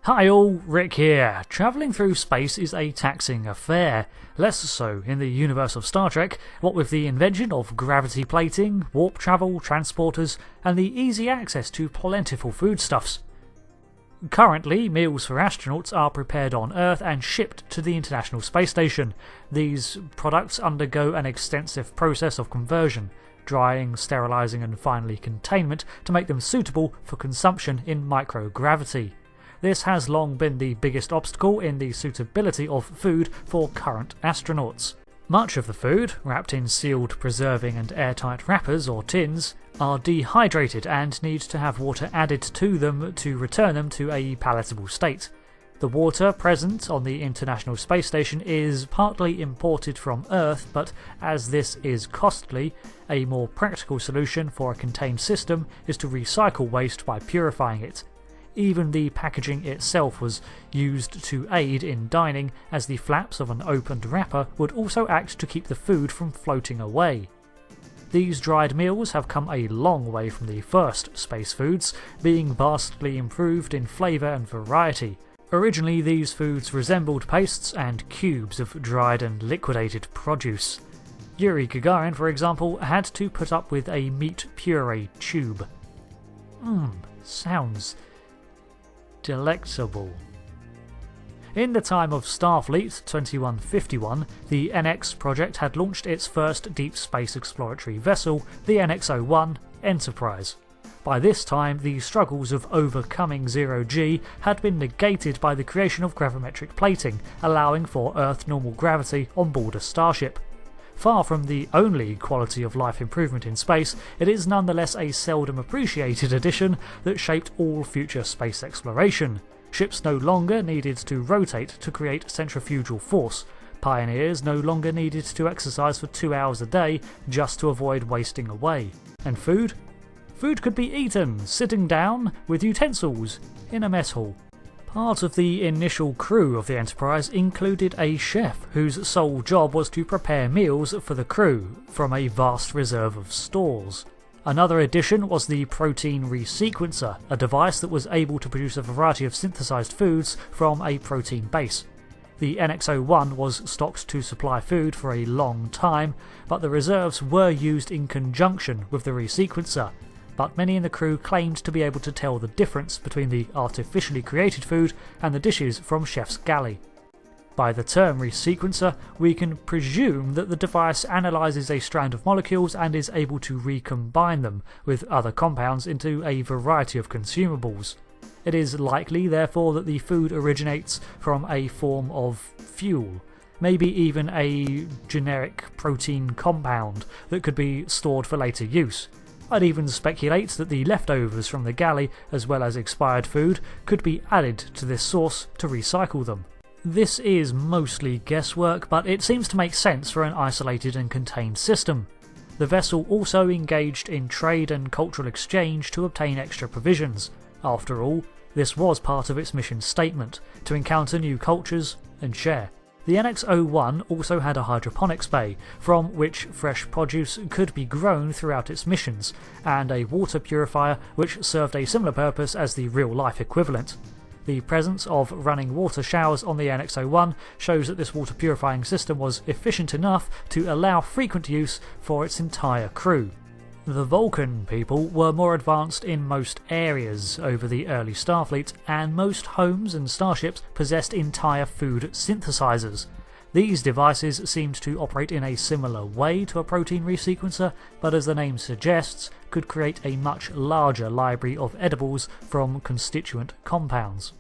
Hi all, Rick here. Travelling through space is a taxing affair. Less so in the universe of Star Trek, what with the invention of gravity plating, warp travel, transporters, and the easy access to plentiful foodstuffs. Currently, meals for astronauts are prepared on Earth and shipped to the International Space Station. These products undergo an extensive process of conversion, drying, sterilising and finally containment to make them suitable for consumption in microgravity. This has long been the biggest obstacle in the suitability of food for current astronauts. Much of the food, wrapped in sealed, preserving and airtight wrappers or tins, are dehydrated and need to have water added to them to return them to a palatable state. The water present on the International Space Station is partly imported from Earth, but as this is costly, a more practical solution for a contained system is to recycle waste by purifying it. Even the packaging itself was used to aid in dining, as the flaps of an opened wrapper would also act to keep the food from floating away. These dried meals have come a long way from the first space foods, being vastly improved in flavour and variety. Originally, these foods resembled pastes and cubes of dried and liquidated produce. Yuri Gagarin, for example, had to put up with a meat puree tube. Sounds delectable. In the time of Starfleet 2151, the NX project had launched its first deep space exploratory vessel, the NX-01 Enterprise. By this time, the struggles of overcoming zero-G had been negated by the creation of gravimetric plating, allowing for Earth normal gravity on board a starship. Far from the only quality of life improvement in space, it is nonetheless a seldom appreciated addition that shaped all future space exploration. Ships no longer needed to rotate to create centrifugal force. Pioneers no longer needed to exercise for 2 hours a day just to avoid wasting away. And food? Food could be eaten, sitting down, with utensils, in a mess hall. Part of the initial crew of the Enterprise included a chef whose sole job was to prepare meals for the crew from a vast reserve of stores. Another addition was the protein resequencer, a device that was able to produce a variety of synthesized foods from a protein base. The NX-01 was stocked to supply food for a long time, but the reserves were used in conjunction with the resequencer. But many in the crew claimed to be able to tell the difference between the artificially created food and the dishes from Chef's Galley. By the term resequencer, we can presume that the device analyses a strand of molecules and is able to recombine them with other compounds into a variety of consumables. It is likely, therefore, that the food originates from a form of fuel, maybe even a generic protein compound that could be stored for later use. I'd even speculate that the leftovers from the galley, as well as expired food, could be added to this source to recycle them. This is mostly guesswork, but it seems to make sense for an isolated and contained system. The vessel also engaged in trade and cultural exchange to obtain extra provisions. After all, this was part of its mission statement, to encounter new cultures and share. The NX-01 also had a hydroponics bay, from which fresh produce could be grown throughout its missions, and a water purifier which served a similar purpose as the real-life equivalent. The presence of running water showers on the NX-01 shows that this water purifying system was efficient enough to allow frequent use for its entire crew. The Vulcan people were more advanced in most areas over the early Starfleet, and most homes and starships possessed entire food synthesizers. These devices seemed to operate in a similar way to a protein resequencer, but as the name suggests, could create a much larger library of edibles from constituent compounds.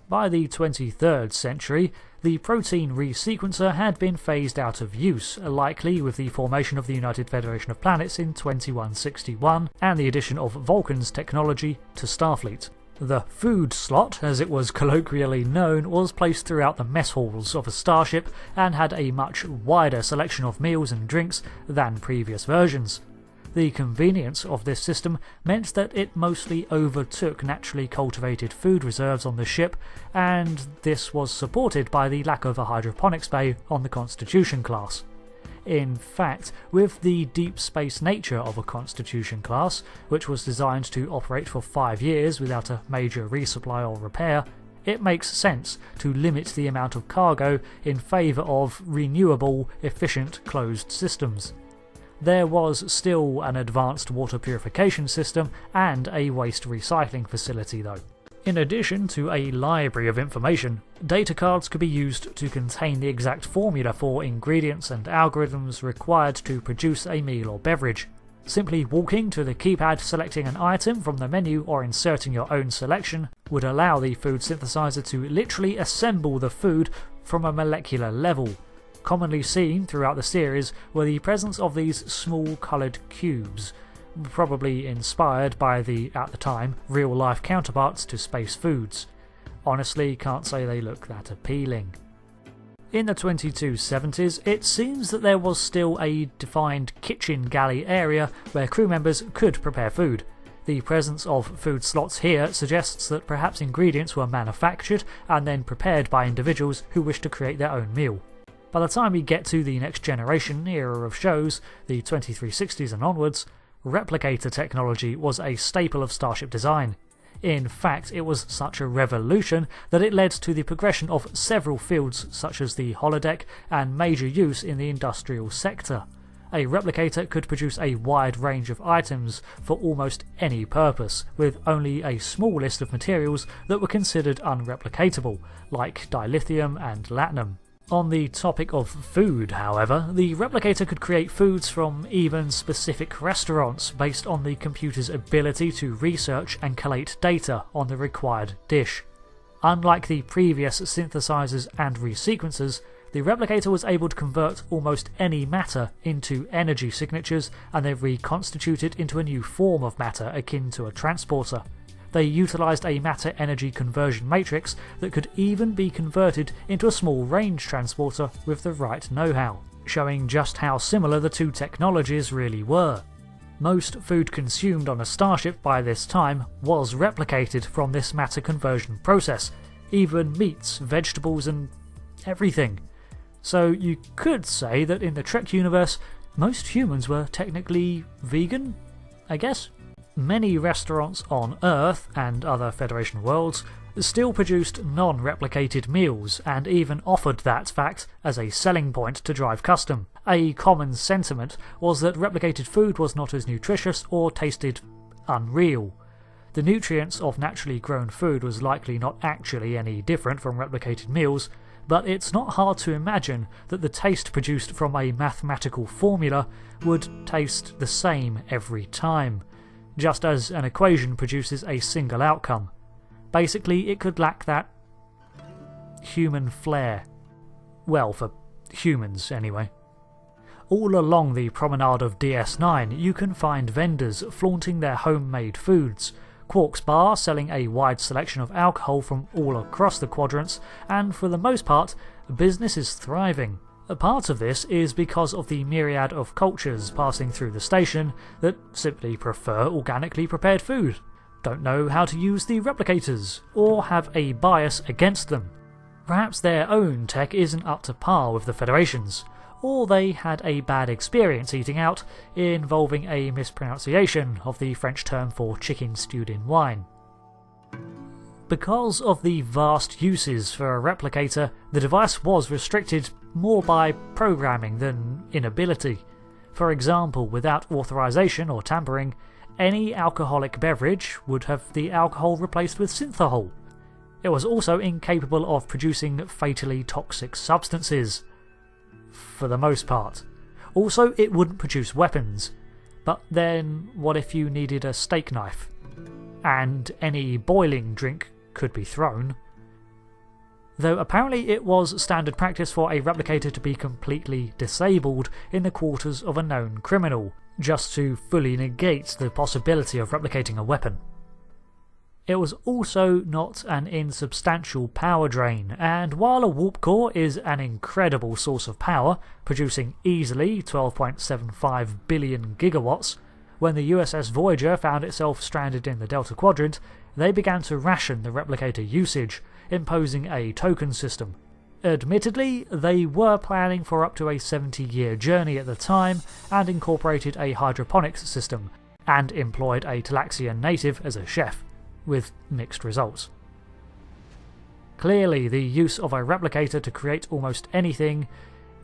By the 23rd century, the protein resequencer had been phased out of use, likely with the formation of the United Federation of Planets in 2161 and the addition of Vulcan's technology to Starfleet. The food slot, as it was colloquially known, was placed throughout the mess halls of a starship and had a much wider selection of meals and drinks than previous versions. The convenience of this system meant that it mostly overtook naturally cultivated food reserves on the ship, and this was supported by the lack of a hydroponics bay on the Constitution class. In fact, with the deep space nature of a Constitution class, which was designed to operate for 5 years without a major resupply or repair, it makes sense to limit the amount of cargo in favour of renewable, efficient closed systems. There was still an advanced water purification system and a waste recycling facility though. In addition to a library of information, data cards could be used to contain the exact formula for ingredients and algorithms required to produce a meal or beverage. Simply walking to the keypad, selecting an item from the menu or inserting your own selection would allow the food synthesizer to literally assemble the food from a molecular level. Commonly seen throughout the series were the presence of these small coloured cubes, probably inspired by the, at the time, real-life counterparts to space foods. Honestly, can't say they look that appealing. In the 2270s, it seems that there was still a defined kitchen galley area where crew members could prepare food. The presence of food slots here suggests that perhaps ingredients were manufactured and then prepared by individuals who wished to create their own meal. By the time we get to the next generation era of shows, the 2360s and onwards, replicator technology was a staple of Starship design. In fact, it was such a revolution that it led to the progression of several fields such as the holodeck and major use in the industrial sector. A replicator could produce a wide range of items for almost any purpose, with only a small list of materials that were considered unreplicatable, like dilithium and latinum. On the topic of food, however, the replicator could create foods from even specific restaurants based on the computer's ability to research and collate data on the required dish. Unlike the previous synthesizers and resequencers, the replicator was able to convert almost any matter into energy signatures and then reconstitute it into a new form of matter akin to a transporter. They utilised a matter-energy conversion matrix that could even be converted into a small-range transporter with the right know-how, showing just how similar the two technologies really were. Most food consumed on a starship by this time was replicated from this matter conversion process, even meats, vegetables and everything. So you could say that in the Trek universe, most humans were technically vegan, I guess? Many restaurants on Earth and other Federation worlds still produced non-replicated meals and even offered that fact as a selling point to drive custom. A common sentiment was that replicated food was not as nutritious or tasted unreal. The nutrients of naturally grown food was likely not actually any different from replicated meals, but it's not hard to imagine that the taste produced from a mathematical formula would taste the same every time. Just as an equation produces a single outcome. Basically, it could lack that human flair. Well, for humans, anyway. All along the promenade of DS9, you can find vendors flaunting their homemade foods, Quark's Bar selling a wide selection of alcohol from all across the quadrants, and for the most part, business is thriving. A part of this is because of the myriad of cultures passing through the station that simply prefer organically prepared food, don't know how to use the replicators, or have a bias against them. Perhaps their own tech isn't up to par with the Federation's, or they had a bad experience eating out involving a mispronunciation of the French term for chicken stewed in wine. Because of the vast uses for a replicator, the device was restricted more by programming than inability. For example, without authorization or tampering, any alcoholic beverage would have the alcohol replaced with synthahol. It was also incapable of producing fatally toxic substances, for the most part. Also, it wouldn't produce weapons. But then, what if you needed a steak knife? And any boiling drink could be thrown. Though apparently it was standard practice for a replicator to be completely disabled in the quarters of a known criminal, just to fully negate the possibility of replicating a weapon. It was also not an insubstantial power drain, and while a warp core is an incredible source of power, producing easily 12.75 billion gigawatts, when the USS Voyager found itself stranded in the Delta Quadrant, they began to ration the replicator usage, imposing a token system. Admittedly, they were planning for up to a 70-year journey at the time and incorporated a hydroponics system, and employed a Talaxian native as a chef, with mixed results. Clearly, the use of a replicator to create almost anything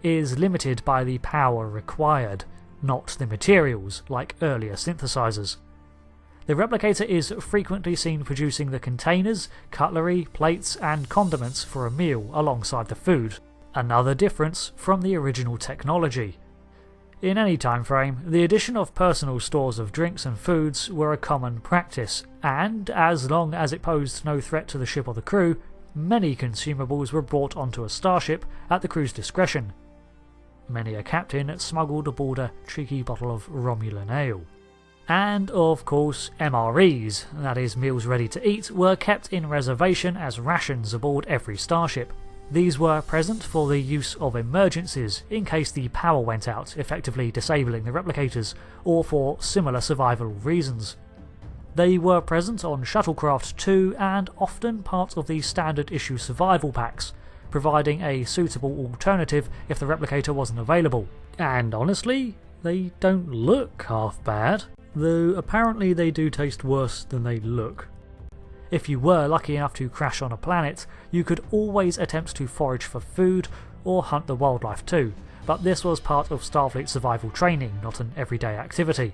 is limited by the power required, not the materials like earlier synthesizers. The replicator is frequently seen producing the containers, cutlery, plates and condiments for a meal alongside the food, another difference from the original technology. In any time frame, the addition of personal stores of drinks and foods were a common practice, and as long as it posed no threat to the ship or the crew, many consumables were brought onto a starship at the crew's discretion. Many a captain smuggled aboard a cheeky bottle of Romulan ale. And of course, MREs, that is meals ready to eat, were kept in reservation as rations aboard every starship. These were present for the use of emergencies in case the power went out, effectively disabling the replicators, or for similar survival reasons. They were present on Shuttlecraft 2 and often part of the standard issue survival packs, providing a suitable alternative if the replicator wasn't available. And honestly, they don't look half bad, though apparently they do taste worse than they look. If you were lucky enough to crash on a planet, you could always attempt to forage for food or hunt the wildlife too, but this was part of Starfleet survival training, not an everyday activity.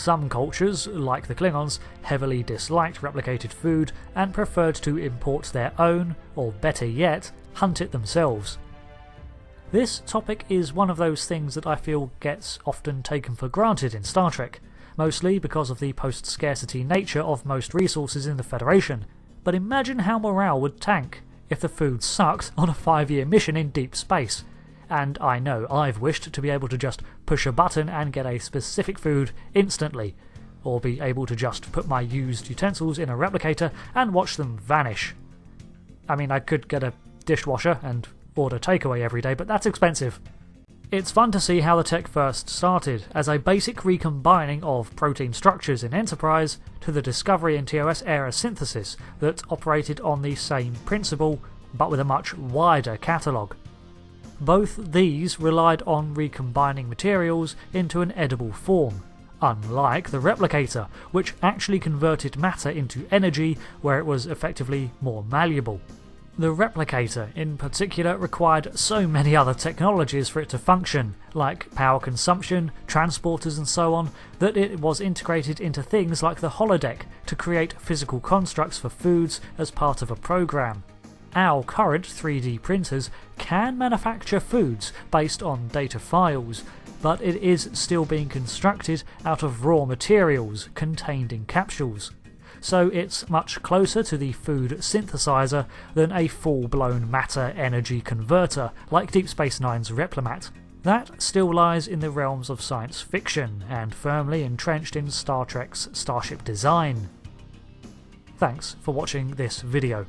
Some cultures, like the Klingons, heavily disliked replicated food and preferred to import their own, or better yet, hunt it themselves. This topic is one of those things that I feel gets often taken for granted in Star Trek, mostly because of the post-scarcity nature of most resources in the Federation, but imagine how morale would tank if the food sucked on a 5-year mission in deep space. And I know I've wished to be able to just push a button and get a specific food instantly, or be able to just put my used utensils in a replicator and watch them vanish. I mean, I could get a dishwasher and order takeaway every day, but that's expensive. It's fun to see how the tech first started, as a basic recombining of protein structures in Enterprise to the Discovery and TOS era synthesis that operated on the same principle, but with a much wider catalogue. Both these relied on recombining materials into an edible form, unlike the replicator, which actually converted matter into energy where it was effectively more malleable. The replicator in particular required so many other technologies for it to function, like power consumption, transporters and so on, that it was integrated into things like the holodeck to create physical constructs for foods as part of a program. Our current 3D printers can manufacture foods based on data files, but it is still being constructed out of raw materials contained in capsules. So it's much closer to the food synthesizer than a full-blown matter-energy converter like Deep Space Nine's Replimat. That still lies in the realms of science fiction and firmly entrenched in Star Trek's starship design. Thanks for watching this video.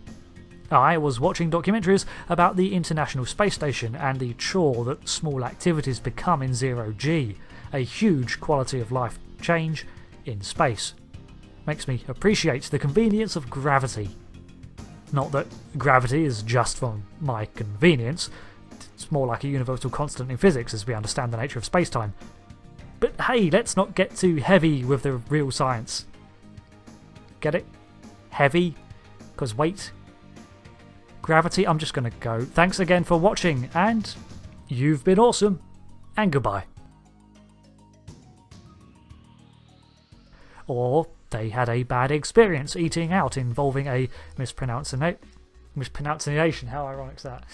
I was watching documentaries about the International Space Station and the chore that small activities become in zero-G, a huge quality of life change in space. Makes me appreciate the convenience of gravity. Not that gravity is just for my convenience, it's more like a universal constant in physics as we understand the nature of space-time. But hey, let's not get too heavy with the real science. Get it? Heavy? Because weight? Gravity, I'm just gonna go. Thanks again for watching, and you've been awesome, and goodbye. Or they had a bad experience eating out involving a mispronunciation. How ironic is that?